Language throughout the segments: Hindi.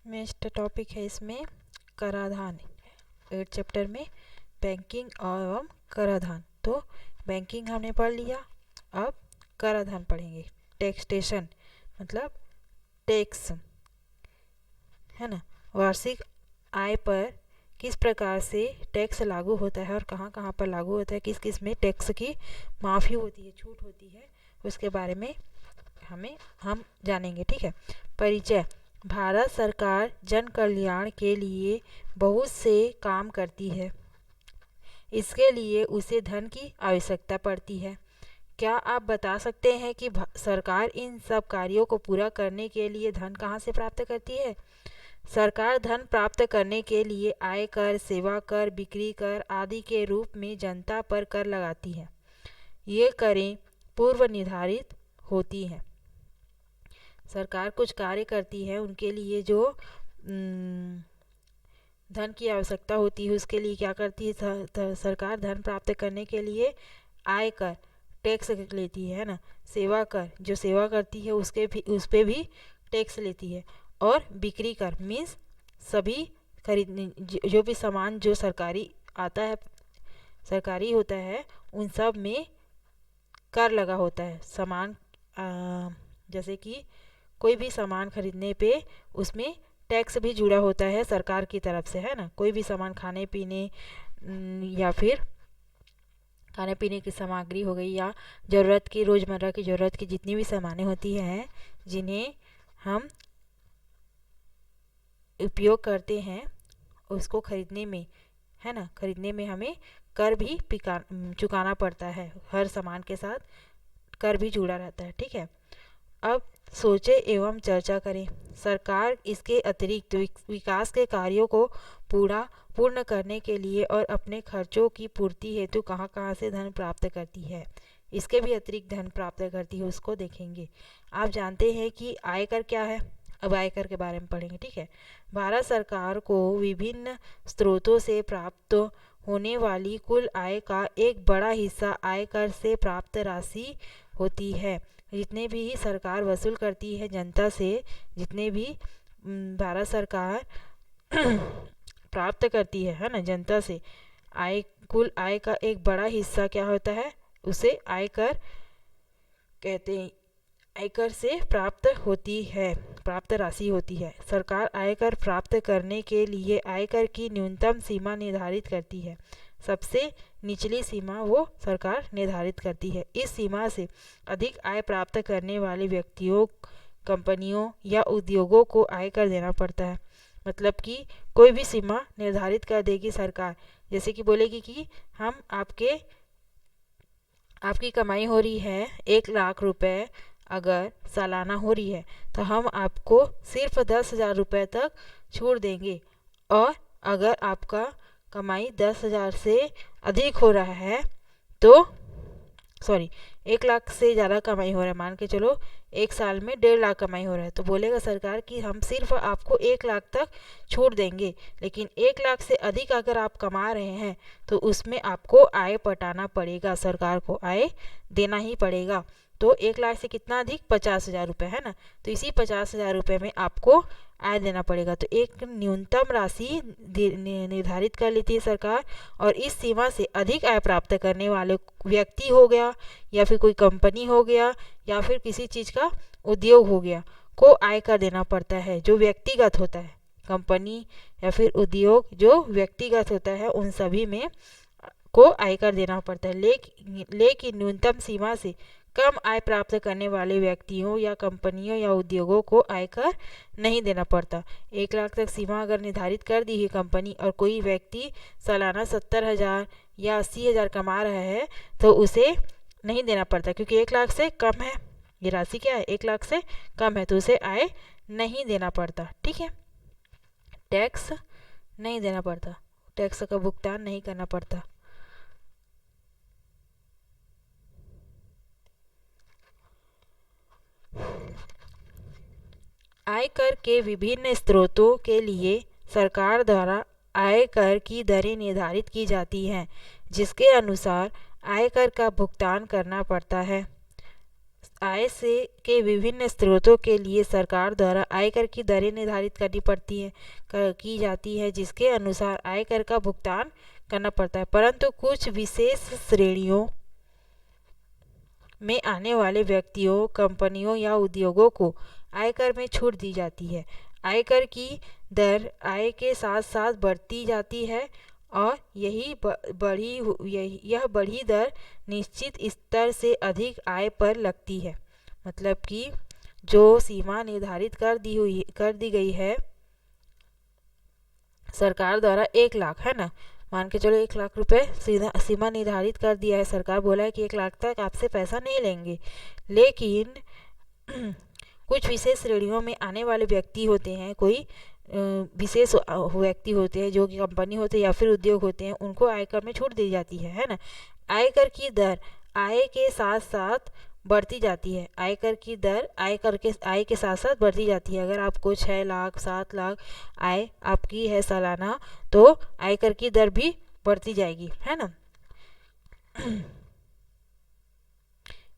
नेक्स्ट टॉपिक है इसमें कराधान। 8 चैप्टर में बैंकिंग एवं कराधान। तो बैंकिंग हमने पढ़ लिया, अब कराधान पढ़ेंगे। टैक्सेशन मतलब टैक्स है ना। वार्षिक आय पर किस प्रकार से टैक्स लागू होता है और कहाँ कहाँ पर लागू होता है, किस किस में टैक्स की माफ़ी होती है, छूट होती है, उसके बारे में हम जानेंगे। ठीक है। परिचय। भारत सरकार जन कल्याण के लिए बहुत से काम करती है। इसके लिए उसे धन की आवश्यकता पड़ती है। क्या आप बता सकते हैं कि सरकार इन सब कार्यों को पूरा करने के लिए धन कहाँ से प्राप्त करती है? सरकार धन प्राप्त करने के लिए आय कर, सेवा कर, बिक्री कर आदि के रूप में जनता पर कर लगाती है। ये करें पूर्व निर्धारित होती हैं। सरकार कुछ कार्य करती है, उनके लिए जो धन की आवश्यकता होती है उसके लिए क्या करती है सरकार? धन प्राप्त करने के लिए आय कर, टैक्स लेती है ना। सेवा कर, जो सेवा करती है उस पे भी टैक्स लेती है। और बिक्री कर मीन्स सभी खरीदने जो भी सामान जो सरकारी आता है, सरकारी होता है, उन सब में कर लगा होता है। सामान जैसे कि कोई भी सामान खरीदने पे उसमें टैक्स भी जुड़ा होता है सरकार की तरफ से, है ना। कोई भी सामान खाने पीने या फिर खाने पीने की सामग्री हो गई या ज़रूरत की, रोज़मर्रा की ज़रूरत की जितनी भी सामानें होती हैं जिन्हें हम उपयोग करते हैं, उसको खरीदने में, है ना, खरीदने में हमें कर भी चुकाना पड़ता है। हर सामान के साथ कर भी जुड़ा रहता है। ठीक है। अब सोचे एवं चर्चा करें। सरकार इसके अतिरिक्त विकास के कार्यों को पूर्ण करने के लिए और अपने खर्चों की पूर्ति हेतु कहाँ कहाँ से धन प्राप्त करती है, इसके भी अतिरिक्त धन प्राप्त करती है, उसको देखेंगे। आप जानते हैं कि आयकर क्या है? अब आयकर के बारे में पढ़ेंगे। ठीक है। भारत सरकार को विभिन्न स्रोतों से प्राप्त होने वाली कुल आय का एक बड़ा हिस्सा आयकर से प्राप्त राशि होती है। जितने भी सरकार वसूल करती है जनता से, जितने भी भारत सरकार प्राप्त करती है ना, जनता से कुल आय का एक बड़ा हिस्सा क्या होता है? उसे आयकर कहते हैं। आयकर से प्राप्त होती है, प्राप्त राशि होती है। सरकार आयकर प्राप्त करने के लिए आयकर की न्यूनतम सीमा निर्धारित करती है। सबसे निचली सीमा वो सरकार निर्धारित करती है। इस सीमा से अधिक आय प्राप्त करने वाले व्यक्तियों, कंपनियों या उद्योगों को आयकर देना पड़ता है। मतलब कि कोई भी सीमा निर्धारित कर देगी सरकार, जैसे कि बोलेगी कि हम आपकी कमाई हो रही है 1 लाख रुपए, अगर सालाना हो रही है तो हम आपको सिर्फ 10,000 रुपये तक छूट देंगे। और अगर आपका कमाई 10,000 से अधिक हो रहा है तो 1 लाख से ज़्यादा कमाई हो रहा है, मान के चलो 1 साल में 1.5 लाख कमाई हो रहा है, तो बोलेगा सरकार कि हम सिर्फ आपको 1 लाख तक छूट देंगे। लेकिन 1 लाख से अधिक अगर आप कमा रहे हैं तो उसमें आपको आय पटाना पड़ेगा, सरकार को आय देना ही पड़ेगा। तो 1 लाख से कितना अधिक? 50,000 रुपये, है ना। तो इसी 50,000 रुपये में आपको आय देना पड़ेगा। तो एक न्यूनतम राशि निर्धारित कर लेती है सरकार, और इस सीमा से अधिक आय प्राप्त करने वाले व्यक्ति हो गया या फिर कोई कंपनी हो गया या फिर किसी चीज़ का उद्योग हो गया को आयकर देना पड़ता है। जो व्यक्तिगत होता है, कंपनी या फिर उद्योग जो व्यक्तिगत होता है, उन सभी में को आयकर देना पड़ता है। लेकिन न्यूनतम सीमा से कम आय प्राप्त करने वाले व्यक्तियों या कंपनियों या उद्योगों को आयकर नहीं देना पड़ता। 1 लाख तक सीमा अगर निर्धारित कर दी है कंपनी और कोई व्यक्ति सालाना 70,000 या 80,000 कमा रहा है तो उसे नहीं देना पड़ता, क्योंकि 1 लाख से कम है। ये राशि क्या है? 1 लाख से कम है, तो उसे आय नहीं देना पड़ता। ठीक है। टैक्स नहीं देना पड़ता, टैक्स का भुगतान नहीं करना पड़ता। आयकर के विभिन्न स्रोतों के लिए सरकार द्वारा आयकर की दरें निर्धारित की जाती हैं, जिसके अनुसार आयकर का भुगतान करना पड़ता है। आय से के विभिन्न स्रोतों के लिए सरकार द्वारा आयकर की दरें निर्धारित करनी पड़ती हैं की जाती है, जिसके अनुसार आयकर का भुगतान करना पड़ता है। परंतु कुछ विशेष श्रेणियों में आने वाले व्यक्तियों, कंपनियों या उद्योगों को आयकर में छूट दी जाती है। आयकर की दर आय के साथ साथ बढ़ती जाती है और यह बढ़ी दर निश्चित स्तर से अधिक आय पर लगती है। मतलब कि जो सीमा निर्धारित कर दी गई है सरकार द्वारा 1 लाख, है ना, मान के चलो 1 लाख रुपए सीमा निर्धारित कर दिया है, सरकार बोला है कि 1 लाख तक आपसे पैसा नहीं लेंगे। लेकिन कुछ विशेष श्रेणियों में आने वाले व्यक्ति होते हैं, कोई विशेष व्यक्ति होते हैं जो कि कंपनी होते हैं या फिर उद्योग होते हैं, उनको आयकर में छूट दी जाती है ना। आयकर की दर आय के साथ साथ बढ़ती जाती है। आयकर की दर आय के साथ साथ बढ़ती जाती है। अगर आपको 6 लाख 7 लाख आय आपकी है सालाना, तो आयकर की दर भी बढ़ती जाएगी, है ना।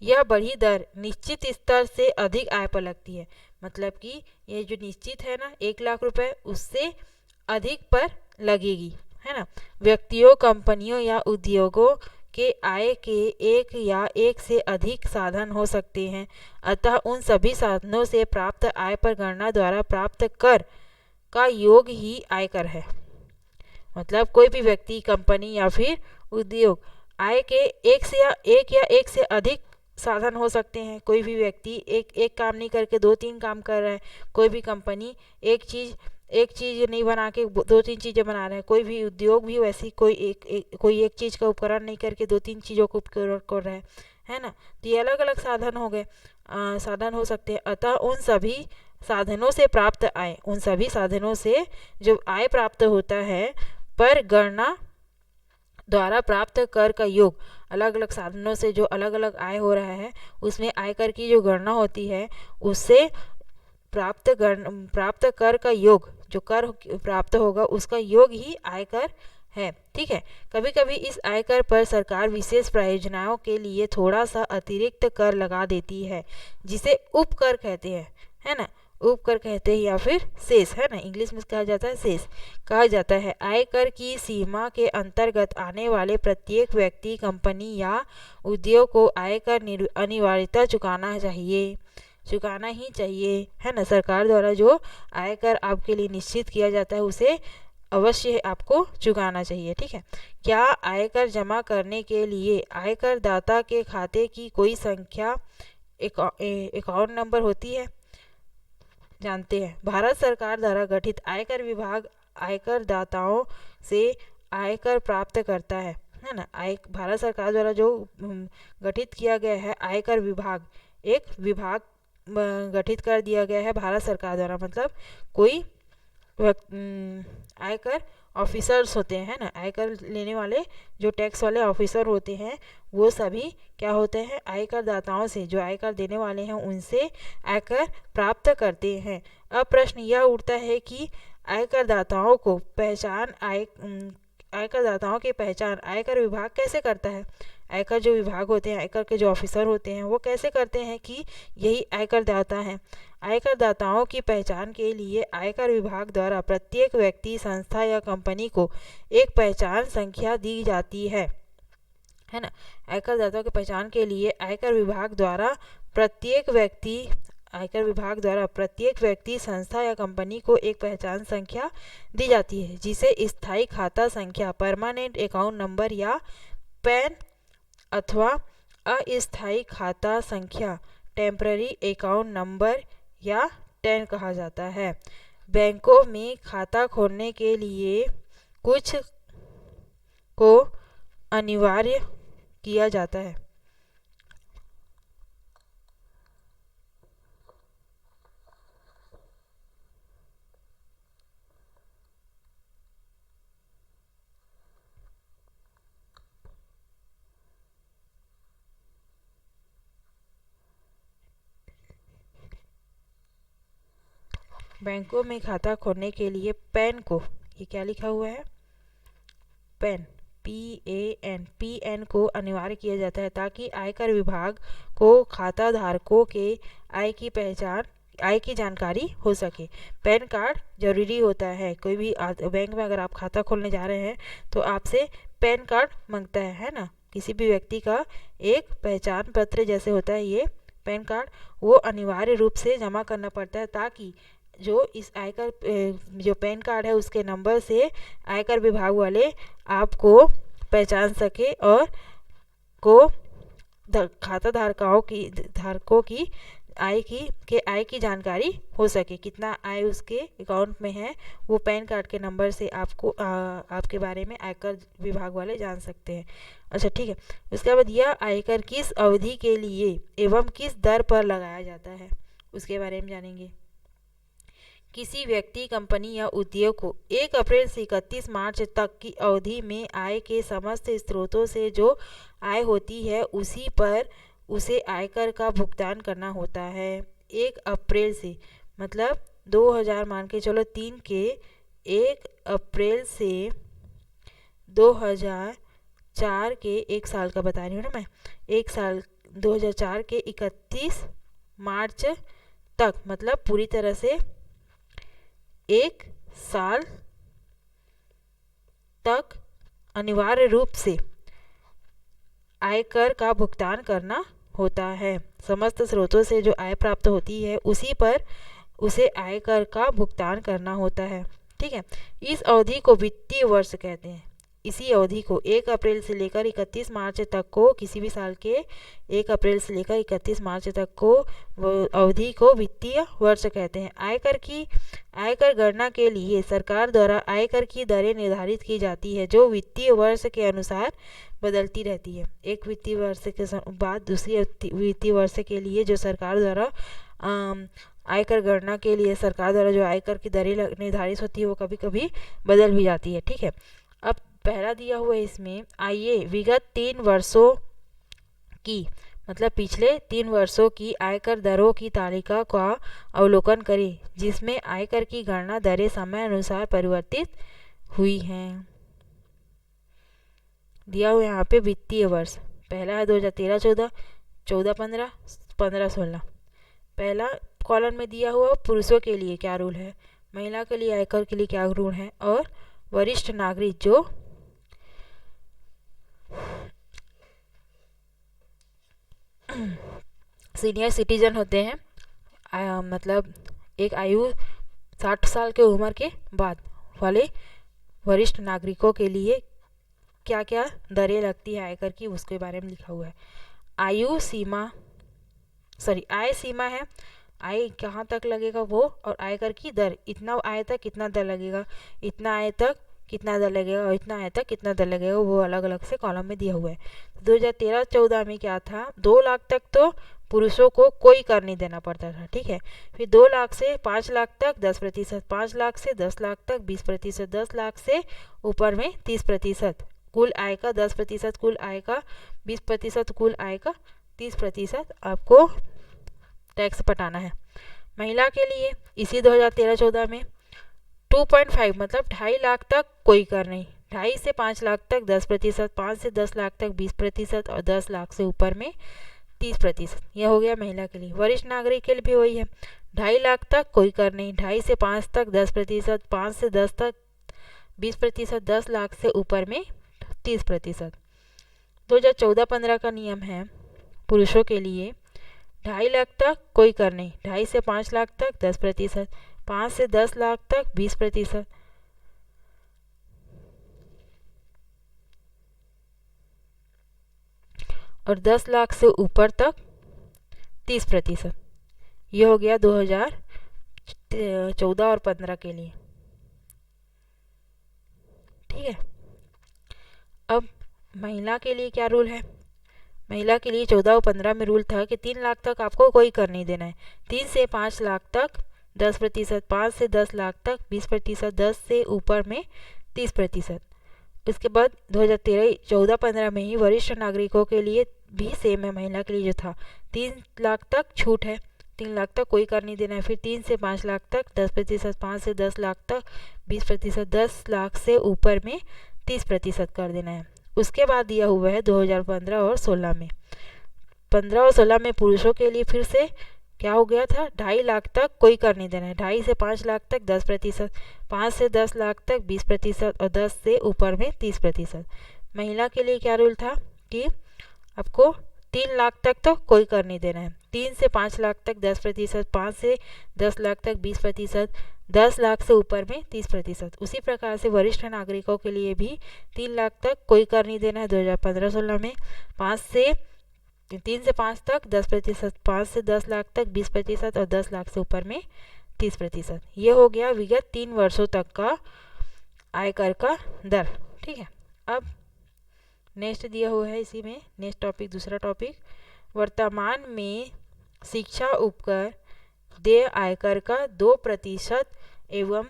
यह बढ़ी दर निश्चित स्तर से अधिक आय पर लगती है। मतलब कि ये जो निश्चित है ना 1 लाख रुपए, उससे अधिक पर लगेगी, है ना। व्यक्तियों, कंपनियों या उद्योगों के आय के एक या एक से अधिक साधन हो सकते हैं, अतः उन सभी साधनों से प्राप्त आय पर गणना द्वारा प्राप्त कर का योग ही आयकर है। मतलब कोई भी व्यक्ति, कंपनी या फिर उद्योग आय के एक या एक से अधिक साधन हो सकते हैं। कोई भी व्यक्ति एक काम नहीं करके 2-3 काम कर रहा है। कोई भी कंपनी एक चीज़ नहीं बना के 2-3 चीज़ें बना रहा है। कोई भी उद्योग भी वैसी कोई एक चीज़ का उपकरण नहीं करके 2-3 चीज़ों को उपकरण कर रहा है ना। तो ये अलग अलग साधन हो गए, साधन हो सकते हैं। अतः उन सभी साधनों से प्राप्त आय, उन सभी साधनों से जो आय प्राप्त होता है पर गणना द्वारा प्राप्त कर का योग, अलग अलग साधनों से जो अलग अलग आय हो रहा है उसमें आयकर की जो गणना होती है उससे प्राप्त कर का योग, जो कर प्राप्त होगा उसका योग ही आयकर है। ठीक है। कभी कभी इस आयकर पर सरकार विशेष प्रयोजनों के लिए थोड़ा सा अतिरिक्त कर लगा देती है, जिसे उपकर कहते हैं, है ना। उपकर कहते हैं या फिर शेष, है ना, इंग्लिश में कहा जाता है शेष कहा जाता है। आयकर की सीमा के अंतर्गत आने वाले प्रत्येक व्यक्ति, कंपनी या उद्योग को आयकर अनिवार्यता चुकाना ही चाहिए, है ना। सरकार द्वारा जो आयकर आपके लिए निश्चित किया जाता है उसे अवश्य आपको चुकाना चाहिए। ठीक है। क्या आयकर जमा करने के लिए आयकर दाता के खाते की कोई संख्या अकाउंट नंबर होती है? जानते हैं। भारत सरकार द्वारा गठित आयकर विभाग आयकर दाताओं से आयकर प्राप्त करता है ना। भारत सरकार द्वारा जो गठित किया गया है आयकर विभाग, एक विभाग गठित कर दिया गया है भारत सरकार द्वारा। मतलब कोई आयकर ऑफिसर्स होते हैं ना, आयकर लेने वाले जो टैक्स वाले ऑफिसर होते हैं, वो सभी क्या होते हैं, आयकर दाताओं से, जो आयकर देने वाले हैं उनसे आयकर प्राप्त करते हैं। अब प्रश्न यह उठता है कि आयकर दाताओं की पहचान आयकर विभाग कैसे करता है। आयकर जो विभाग होते हैं, आयकर के जो ऑफिसर होते हैं, वो कैसे करते हैं कि यही आयकर दाता है। आयकर दाताओं की पहचान के लिए आयकर विभाग द्वारा प्रत्येक व्यक्ति, संस्था या कंपनी को एक पहचान संख्या दी जाती है ना। आयकर दाताओं की पहचान के लिए आयकर विभाग द्वारा प्रत्येक व्यक्ति, संस्था या कंपनी को एक पहचान संख्या दी जाती है, जिसे स्थायी खाता संख्या, परमानेंट अकाउंट नंबर या पैन अथवा अस्थायी खाता संख्या, टेम्पररी अकाउंट नंबर या टैन कहा जाता है। बैंकों में खाता खोलने के लिए कुछ को अनिवार्य किया जाता है। खाता खोलने के लिए पैन को, ये क्या लिखा हुआ है, पैन, PAN को अनिवार्य किया जाता है ताकि आयकर विभाग को खाता धारकों के आय की जानकारी हो सके। पैन कार्ड जरूरी होता है। कोई भी बैंक में अगर आप खाता खोलने जा रहे हैं तो आपसे पैन कार्ड मांगता है ना। किसी भी व्यक्ति का एक पहचान पत्र जैसे होता है ये पैन कार्ड, वो अनिवार्य रूप से जमा करना पड़ता है ताकि जो इस आयकर जो पैन कार्ड है उसके नंबर से आयकर विभाग वाले आपको पहचान सके और को खाता धारकों की आय की जानकारी हो सके। कितना आय उसके अकाउंट में है वो पैन कार्ड के नंबर से आपको आपके बारे में आयकर विभाग वाले जान सकते हैं। अच्छा ठीक है। उसके बाद यह आयकर किस अवधि के लिए एवं किस दर पर लगाया जाता है उसके बारे में जानेंगे। किसी व्यक्ति, कंपनी या उद्योग को 1 अप्रैल से 31 मार्च तक की अवधि में आय के समस्त स्रोतों से जो आय होती है उसी पर उसे आयकर का भुगतान करना होता है। 1 अप्रैल से मतलब 2000 मान के चलो 3 के 1 अप्रैल से 2004 के 1 साल का बता रही हूँ ना मैं, 1 साल 2004 के 31 मार्च तक मतलब पूरी तरह से 1 साल तक अनिवार्य रूप से आयकर का भुगतान करना होता है। समस्त स्रोतों से जो आय प्राप्त होती है उसी पर उसे आयकर का भुगतान करना होता है। ठीक है। इस अवधि को वित्तीय वर्ष कहते हैं। इसी अवधि को 1 अप्रैल से लेकर 31 मार्च तक को, किसी भी साल के 1 अप्रैल से लेकर 31 मार्च तक को अवधि को वित्तीय वर्ष कहते हैं। आयकर गणना के लिए सरकार द्वारा आयकर की दरें निर्धारित की जाती है जो वित्तीय वर्ष के अनुसार बदलती रहती है। एक वित्तीय वर्ष के बाद दूसरी वित्तीय वर्ष के लिए जो सरकार द्वारा आयकर गणना के लिए सरकार द्वारा जो आयकर की दरें निर्धारित होती है वो कभी कभी बदल भी जाती है। ठीक है। अब पहला दिया हुआ है इसमें, आइए विगत 3 वर्षों की मतलब पिछले 3 वर्षों की आयकर दरों की तालिका का अवलोकन करें जिसमें आयकर की गणना दरें समय अनुसार परिवर्तित हुई हैं। दिया हुआ यहाँ पे वित्तीय वर्ष पहला है 2013-14, 14-15, 15-16। पहला कॉलम में दिया हुआ पुरुषों के लिए क्या रूल है, महिला के लिए आयकर के लिए क्या रूल है, और वरिष्ठ नागरिक जो सीनियर सिटीजन होते हैं मतलब एक आयु 60 साल के उम्र के बाद वाले वरिष्ठ नागरिकों के लिए क्या क्या दरें लगती है आयकर की उसके बारे में लिखा हुआ है। आय सीमा है, आय कहाँ तक लगेगा वो, और आयकर की दर, इतना आय तक कितना दर लगेगा, इतना आय तक कितना दर लगेगा और इतना आय तक कितना दर लगेगा, वो अलग अलग से कॉलम में दिया हुआ है। 2013-14 में क्या था, 2 लाख तक तो पुरुषों को कोई कर नहीं देना पड़ता था। ठीक है। फिर 2 लाख से 5 लाख तक 10%, 5 लाख से 10 लाख तक 20%, 10 लाख से ऊपर में 30%, कुल आय का 10%, कुल आय का 20%, कुल आय का 30% आपको टैक्स पटाना है। महिला के लिए इसी 2013-14 में 2.5 मतलब 2.5 लाख तक कोई कर नहीं, 2.5 से 5 लाख तक 10%, 5 से 10 लाख तक 20% और 10 लाख से ऊपर में 30%। यह हो गया महिला के लिए। वरिष्ठ नागरिक के लिए भी वही है, 2.5 लाख तक कोई कर नहीं, 2.5 से 5 तक 10%, 5 से 10 तक 20%, 10 लाख से ऊपर में 30%। 2014-15 का नियम है पुरुषों के लिए 2.5 लाख तक कोई कर नहीं, 2.5 से 5 लाख तक 10%, 5 से 10 लाख तक 20% और 10 लाख से ऊपर तक 30%। ये हो गया 2014 और 15 के लिए। ठीक है। अब महिला के लिए क्या रूल है, महिला के लिए 14 और 15 में रूल था कि 3 लाख तक आपको कोई कर नहीं देना है, 3 से 5 लाख तक 10%, 5 से 10 लाख तक 20%, 10 से ऊपर में 30%। इसके बाद 2013-14-15 में ही वरिष्ठ नागरिकों के लिए भी सेम है, महिला के लिए जो था 3 लाख तक छूट है, 3 लाख तक कोई कर नहीं देना है। फिर 3 से 5 लाख तक 10%, 5 से 10 लाख तक 20%, 10 लाख से ऊपर में 30% कर देना है। उसके बाद दिया हुआ है 2015 और 16 में। 15 और 16 में पुरुषों के लिए फिर से क्या हो गया था, 2.5 लाख तक कोई कर नहीं देना है, 2.5 से 5 लाख तक 10%, 5 से 10 लाख तक 20% और 10 से ऊपर में 30%। महिला के लिए क्या रूल था कि आपको 3 लाख तक तो कोई कर नहीं देना है, 3 से 5 लाख तक 10%, 5 से 10 लाख तक 20%, 10 लाख से ऊपर में 30%। उसी प्रकार से वरिष्ठ नागरिकों के लिए भी 3 लाख तक कोई कर नहीं देना है 2015-16 में, 3 से 5 तक 10%, 5 से 10 लाख तक 20% और 10 लाख से ऊपर में 30%। ये हो गया विगत 3 वर्षों तक का आयकर का दर। ठीक है, अब नेक्स्ट दिया हुआ है इसी में, नेक्स्ट टॉपिक, दूसरा टॉपिक, वर्तमान में शिक्षा उपकर देय आयकर का 2% एवं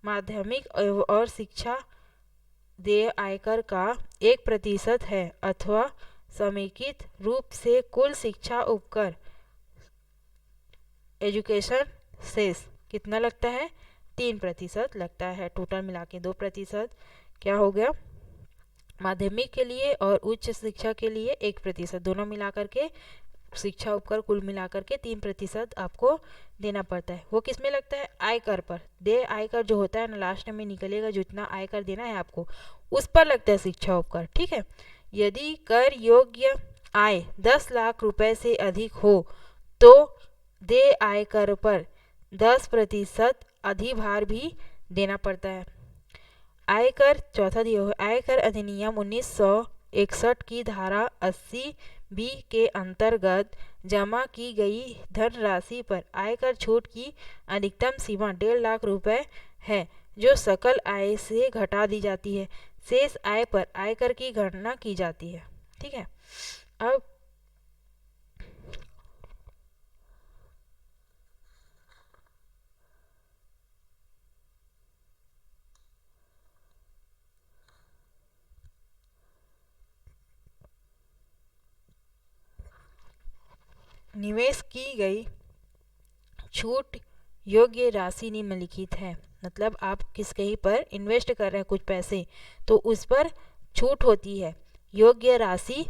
माध्यमिक और शिक्षा देय आयकर का 1% है, अथवा समेकित रूप से कुल शिक्षा उपकर एजुकेशन सेस कितना लगता है, 3% लगता है। टोटल मिला के 2% क्या हो गया, माध्यमिक के लिए और उच्च शिक्षा के लिए 1%, दोनों मिलाकर के शिक्षा उपकर कुल मिलाकर के 3% आपको देना पड़ता है। वो किस में लगता है, आयकर पर। देय आयकर जो होता है ना, लास्ट में निकलेगा, जितना आयकर देना है आपको उस पर लगता है शिक्षा उपकर। ठीक है, यदि कर योग्य आय 10 लाख रुपए से अधिक हो तो देय आयकर पर 10% अधिभार भी देना पड़ता है। आयकर, चौथा दिया हुआ, आयकर अधिनियम 1961 की धारा 80B के अंतर्गत जमा की गई धनराशि पर आयकर छूट की अधिकतम सीमा 1.5 लाख रुपए है, जो सकल आय से घटा दी जाती है। शेष आय पर आयकर की गणना की जाती है। ठीक है, अब निवेश की गई छूट योग्य राशि निम्नलिखित है। मतलब आप किस कहीं पर इन्वेस्ट कर रहे हैं कुछ पैसे, तो उस पर छूट होती है। योग्य राशि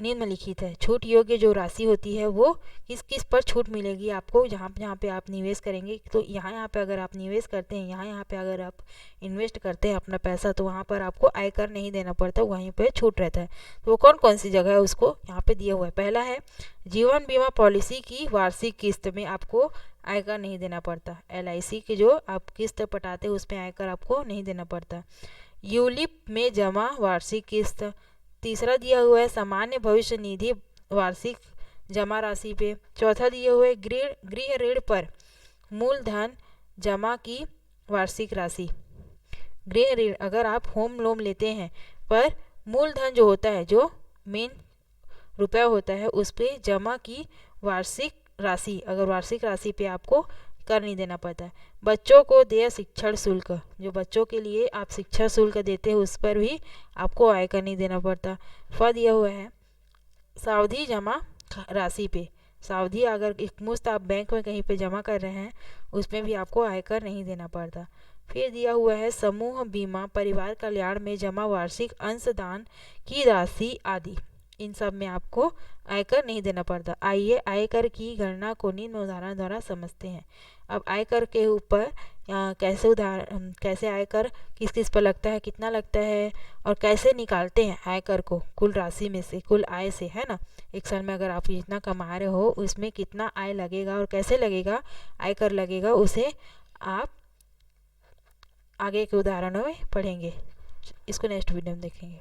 निम्नलिखित है, छूट योग्य जो राशि होती है वो किस किस पर छूट मिलेगी आपको, जहाँ पे आप निवेश करेंगे। तो यहाँ पे अगर आप निवेश करते हैं, यहाँ पे अगर आप इन्वेस्ट करते हैं अपना पैसा, तो वहाँ पर आपको आयकर नहीं देना पड़ता, वहीं पे छूट रहता है। तो वो कौन कौन सी जगह है उसको यहाँ पे दिया हुआ है। पहला है जीवन बीमा पॉलिसी की वार्षिक किस्त में आपको आयकर नहीं देना पड़ता। LIC की जो आप किस्त पटाते हैं उसमें आयकर आपको नहीं देना पड़ता। यूलिप में जमा वार्षिक किस्त। तीसरा दिया हुआ है सामान्य भविष्य निधि वार्षिक जमा राशि पे। चौथा दिया हुआ है गृह ऋण पर मूलधन जमा की वार्षिक राशि। गृह ऋण, अगर आप होम लोन लेते हैं पर मूलधन जो होता है, जो मेन रुपया होता है, उस पर जमा की वार्षिक राशि, अगर वार्षिक राशि पे आपको कर नहीं देना पड़ता है। बच्चों को देय शिक्षण शुल्क, जो बच्चों के लिए आप शिक्षा शुल्क देते हैं उस पर भी आपको आयकर नहीं देना पड़ता। दिया हुआ है सावधि जमा राशि पे। सावधि अगर एक मुश्त आप बैंक में कहीं पे जमा कर रहे हैं उसमें भी आपको आयकर नहीं देना पड़ता। फिर दिया हुआ है समूह बीमा परिवार कल्याण में जमा वार्षिक अंशदान की राशि आदि, इन सब में आपको आयकर नहीं देना पड़ता। आइए आयकर की गणना को निम्न उदाहरण द्वारा समझते हैं। अब आयकर के ऊपर कैसे आयकर किस किस पर लगता है, कितना लगता है और कैसे निकालते हैं आयकर को कुल राशि में से, कुल आय से, है ना। एक साल में अगर आप जितना कमा रहे हो उसमें कितना आय लगेगा और कैसे लगेगा आयकर लगेगा, उसे आप आगे के उदाहरणों में पढ़ेंगे। इसको नेक्स्ट वीडियो में देखेंगे।